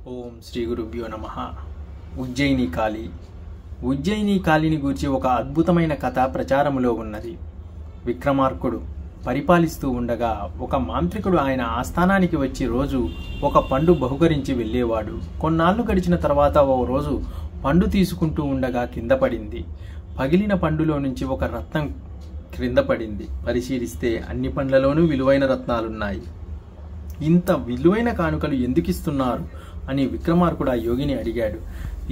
ఓం శ్రీ గురుభ్యో నమః. ఉజ్జయిని కాళీ. ఉజ్జయిని కాళీని గూర్చి ఒక అద్భుతమైన కథ ప్రచారములో ఉన్నది. విక్రమార్కుడు పరిపాలిస్తూ ఉండగా ఒక మాంత్రికుడు ఆయన ఆస్థానానికి వచ్చి రోజు ఒక పండు బహుకరించి వెళ్ళేవాడు. కొన్నాళ్ళు గడిచిన తర్వాత ఓ రోజు పండు తీసుకుంటూ ఉండగా కింద పడింది. పగిలిన పండులో నుంచి ఒక రత్నం క్రింద పడింది. పరిశీలిస్తే అన్ని పండ్లలోనూ విలువైన రత్నాలున్నాయి. ఇంత విలువైన కానుకలు ఎందుకిస్తున్నారు అని విక్రమార్కుడు ఆ యోగిని అడిగాడు.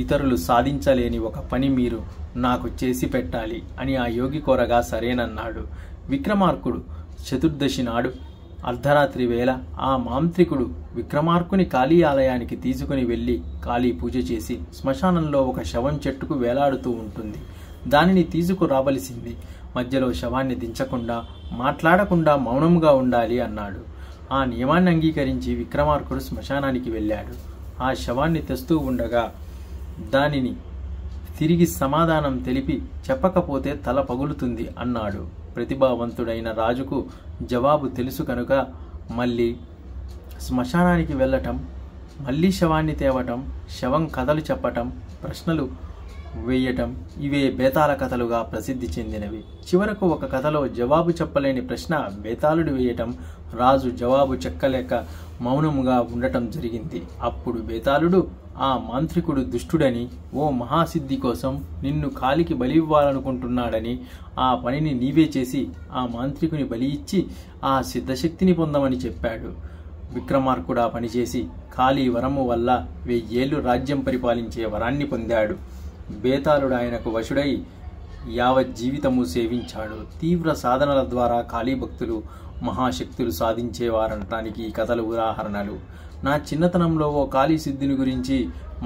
ఇతరులు సాధించలేని ఒక పని మీరు నాకు చేసి పెట్టాలి అని ఆ యోగి కోరగా సరేనన్నాడు. విక్రమార్కుడు చతుర్దశి నాడు అర్ధరాత్రి వేళ ఆ మాంత్రికుడు విక్రమార్కుని కాళీ ఆలయానికి తీసుకుని వెళ్ళి కాళీ పూజ చేసి శ్మశానంలో ఒక శవం చెట్టుకు వేలాడుతూ ఉంటుంది. దానిని తీసుకురావలసింది. మధ్యలో శవాన్ని దించకుండా మాట్లాడకుండా మౌనంగా ఉండాలి అన్నాడు. ఆ నియమాన్ని అంగీకరించి విక్రమార్కుడు శ్మశానానికి వెళ్ళాడు. ఆ శవాన్ని తెస్తూ ఉండగా దానిని తిరిగి సమాధానం తెలిపి చెప్పకపోతే తల పగులుతుంది అన్నాడు. ప్రతిభావంతుడైన రాజుకు జవాబు తెలుసు కనుక మళ్ళీ శ్మశానానికి వెళ్ళటం, మళ్ళీ శవాన్ని తేవటం, శవం కథలు చెప్పటం, ప్రశ్నలు వేయటం ఇవే బేతాళ కథలుగా ప్రసిద్ధి చెందినవి. చివరకు ఒక కథలో జవాబు చెప్పలేని ప్రశ్న బేతాళుడు వేయటం, రాజు జవాబు చెక్కలేక మౌనముగా ఉండటం జరిగింది. అప్పుడు బేతాళుడు ఆ మాంత్రికుడు దుష్టుడని, ఓ మహాసిద్ధి కోసం నిన్ను కాలికి బలి ఇవ్వాలనుకుంటున్నాడని, ఆ పనిని నీవే చేసి ఆ మాంత్రికుని బలి ఇచ్చి ఆ సిద్ధశక్తిని పొందమని చెప్పాడు. విక్రమార్కుడు ఆ పనిచేసి కాళీ వరము వల్ల 1000 ఏళ్లు రాజ్యం పరిపాలించే వరాన్ని పొందాడు. బేతాళుడు ఆయనకు వశుడై యావజ్జీవితము సేవించాడు. తీవ్ర సాధనల ద్వారా కాళీ భక్తులు మహాశక్తులు సాధించేవారనటానికి ఈ కథలు ఉదాహరణలు. నా చిన్నతనంలో ఓ కాళీ సిద్ధిని గురించి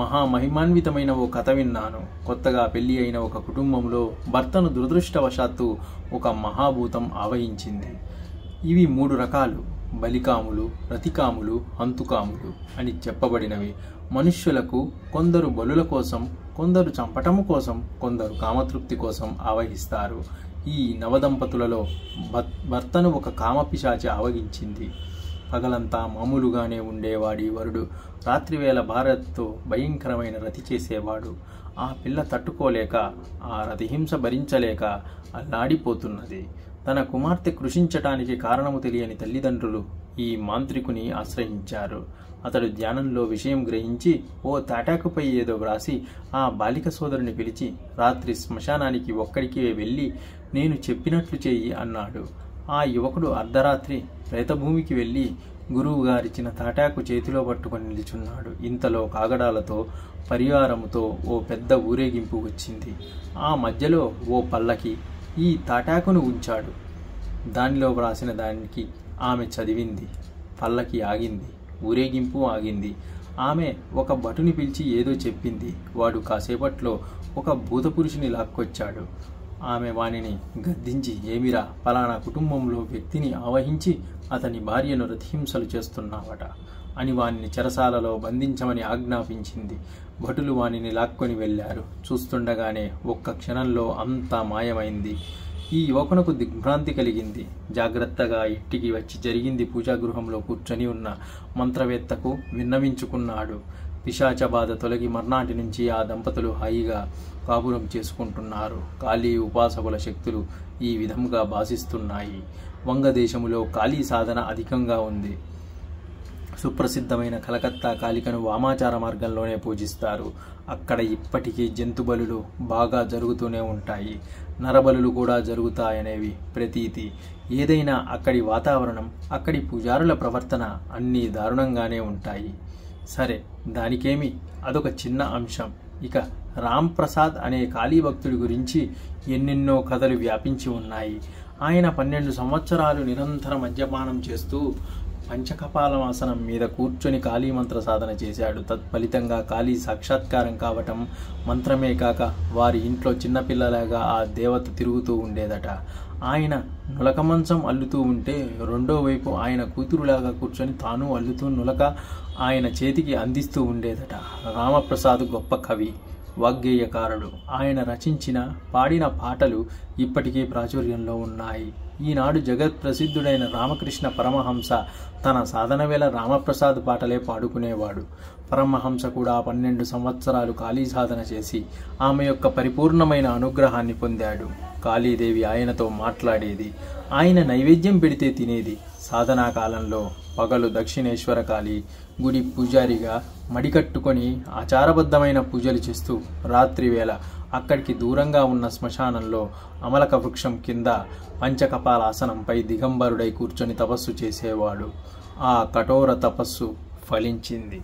మహామహిమాన్వితమైన ఓ కథ విన్నాను. కొత్తగా పెళ్లి అయిన ఒక కుటుంబంలో భర్తను దురదృష్టవశాత్తు ఒక మహాభూతం ఆవహించింది. ఇవి 3 రకాలు: బలికాములు, రతికాములు, హంతుకాములు అని చెప్పబడినవి. మనుష్యులకు కొందరు బలుల కోసం, కొందరు చంపటము కోసం, కొందరు కామతృప్తి కోసం ఆవహిస్తారు. ఈ నవదంపతులలో భర్తను ఒక కామపిశాచి ఆవహించింది. పగలంతా మామూలుగానే ఉండేవాడి వరుడు రాత్రివేళ భార్యతో భయంకరమైన రతి చేసేవాడు. ఆ పిల్ల తట్టుకోలేక, ఆ రతిహింస భరించలేక అల్లాడిపోతున్నది. తన కుమార్తె కృషించటానికి కారణము తెలియని తల్లిదండ్రులు ఈ మాంత్రికుని ఆశ్రయించారు. అతడు ధ్యానంలో విషయం గ్రహించి ఓ తాటాకుపై ఏదో వ్రాసి ఆ బాలిక సోదరుని పిలిచి రాత్రి శ్మశానానికి ఒక్కడికే వెళ్ళి నేను చెప్పినట్లు చెయ్యి అన్నాడు. ఆ యువకుడు అర్ధరాత్రి ప్రేతభూమికి వెళ్ళి గురువుగారిచ్చిన తాటాకు చేతిలో పట్టుకొని నిలుచున్నాడు. ఇంతలో కాగడాలతో పరివారముతో ఓ పెద్ద ఊరేగింపు వచ్చింది. ఆ మధ్యలో ఓ పల్లకి ఈ తాటాకును ఉంచాడు. దానిలో వ్రాసిన దానికి ఆమె చదివింది. పల్లకి ఆగింది, ఊరేగింపు ఆగింది. ఆమె ఒక భటుని పిలిచి ఏదో చెప్పింది. వాడు కాసేపట్లో ఒక భూతపురుషుని లాక్కొచ్చాడు. ఆమె వానిని గద్దించి, ఏమిరా, పలానా కుటుంబంలో వ్యక్తిని ఆవహించి అతని భార్యను రతిహింసలు చేస్తున్నావట అని వానిని చెరసాలలో బంధించమని ఆజ్ఞాపించింది. భటులు వానిని లాక్కొని వెళ్లారు. చూస్తుండగానే ఒక్క క్షణంలో అంతా మాయమైంది. ఈ యువకునకు దిగ్భ్రాంతి కలిగింది. జాగ్రత్తగా ఇంటికి వచ్చి జరిగింది పూజాగృహంలో కూర్చొని ఉన్న మంత్రవేత్తకు విన్నవించుకున్నాడు. పిశాచ బాధ తొలగి మర్నాటి నుంచి ఆ దంపతులు హాయిగా కాపురం చేసుకుంటున్నారు. కాళీ ఉపాసకుల శక్తులు ఈ విధంగా భాసిస్తున్నాయి. వంగదేశములో కాళీ సాధన అధికంగా ఉంది. సుప్రసిద్ధమైన కలకత్తా కాళికను వామాచార మార్గంలోనే పూజిస్తారు. అక్కడ ఇప్పటికీ జంతుబలులు బాగా జరుగుతూనే ఉంటాయి. నరబలులు కూడా జరుగుతాయనేవి ప్రతీతి. ఏదైనా అక్కడి వాతావరణం, అక్కడి పూజారుల ప్రవర్తన అన్నీ దారుణంగానే ఉంటాయి. సరే, దానికేమి, అదొక చిన్న అంశం. ఇక రామ్ ప్రసాద్ అనే కాళీ భక్తుడి గురించి ఎన్నెన్నో కథలు వ్యాపించి ఉన్నాయి. ఆయన 12 సంవత్సరాలు నిరంతర మద్యపానం చేస్తూ పంచకపాలమాసనం మీద కూర్చొని కాళీ మంత్ర సాధన చేశాడు. తత్ఫలితంగా కాళీ సాక్షాత్కారం కావటం, మంత్రమే కాక వారి ఇంట్లో చిన్నపిల్లలాగా ఆ దేవత తిరుగుతూ ఉండేదట. ఆయన నులక మంచం అల్లుతూ ఉంటే రెండో వైపు ఆయన కూతురులాగా కూర్చొని తాను అల్లుతూ నులక ఆయన చేతికి అందిస్తూ ఉండేదట. రామప్రసాద్ గొప్ప కవి, వాగ్గేయకారుడు. ఆయన రచించిన, పాడిన పాటలు ఇప్పటికీ ప్రాచుర్యంలో ఉన్నాయి. ఈనాడు జగత్ ప్రసిద్ధుడైన రామకృష్ణ పరమహంస తన సాధన వేళ రామప్రసాద్ పాటలే పాడుకునేవాడు. పరమహంస కూడా 12 సంవత్సరాలు కాళీ సాధన చేసి ఆమె యొక్క పరిపూర్ణమైన అనుగ్రహాన్ని పొందాడు. కాళీదేవి ఆయనతో మాట్లాడేది, ఆయన నైవేద్యం పెడితే తినేది. సాధనా కాలంలో పగలు దక్షిణేశ్వర కాళీ గుడి పూజారిగా మడికట్టుకొని ఆచారబద్ధమైన పూజలు చేస్తూ రాత్రి వేళ అక్కడికి దూరంగా ఉన్న శ్మశానంలో అమలక వృక్షం కింద పంచకపాలాసనంపై దిగంబరుడై కూర్చొని తపస్సు చేసేవాడు. ఆ కఠోర తపస్సు ఫలించింది.